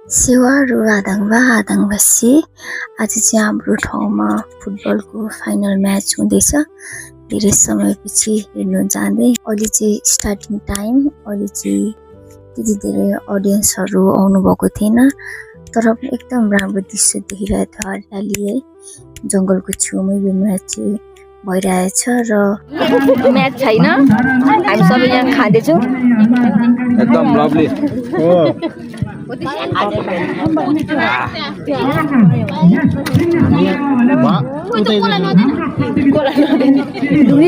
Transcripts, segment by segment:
सेवाहरू आदाङसी आज चाहिँ हाम्रो ठाउँमा फुटबलको फाइनल म्याच हुँदैछ। धेरै समयपछि हेर्न जाँदै अहिले चाहिँ स्टार्टिङ टाइम, अहिले चाहिँ त्यति धेरै अडियन्सहरू आउनु भएको थिएन, तर पनि एकदम राम्रो दृश्य देखिरहेको थियो। हरियाली है, जङ्गलको छेउमै यो म्याच चाहिँ भइरहेछ र म्याच छैन, हामी सबै यहाँ खाँदैछौँ। एकदम लभली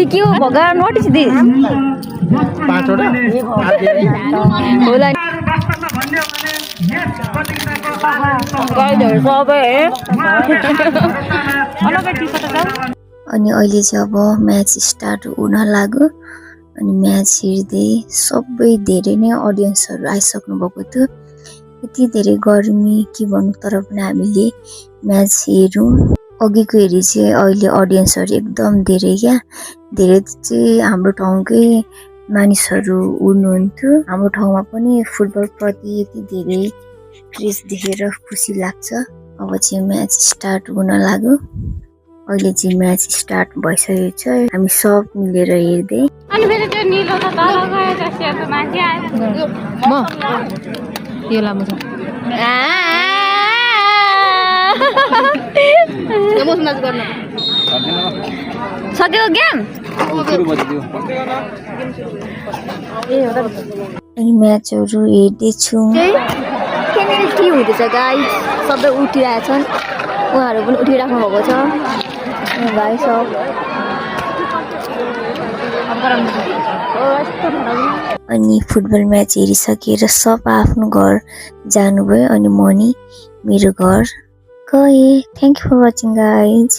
के हो भगा नोटिस दिस पाँचवटा होला सबै अनि अहिले चाहिँ अब म्याच स्टार्ट हुन लाग्यो। अनि म्याच हेर्दै सबै धेरै नै अडियन्सहरू आइसक्नु भएको थियो। यति धेरै गर्मी के भन्नु, तर पनि हामीले म्याच हेर्यौँ। अघिको हेरी चाहिँ अहिले अडियन्सहरू एकदम धेरै क्या, धेरै चाहिँ हाम्रो ठाउँकै मानिसहरू हुनुहुन्थ्यो। हाम्रो ठाउँमा पनि फुटबल प्रति यति धेरै क्रेज देखेर खुसी लाग्छ। अब चाहिँ म्याच स्टार्ट हुन लाग्यो। अहिले चाहिँ म्याच स्टार्ट भइसकेको छ, हामी सब मिलेर हेर्दै। अनि फेरि त्यो निलो त तल गयो जस्तो त माथि आएन। म यो लामो छ सक्यो गेम। अनि म्याचहरू हेर्दैछु। केही के हुँदैछ गाइस, सबै उठिरहेछन्, उहाँहरू पनि उठिराख्नु भएको छ। भाइ सब अनि फुटबल म्याच हेरिसकेर सब आफ्नो घर जानुभयो। अनि म नि मेरो घर गएँ। Thank you for watching guys.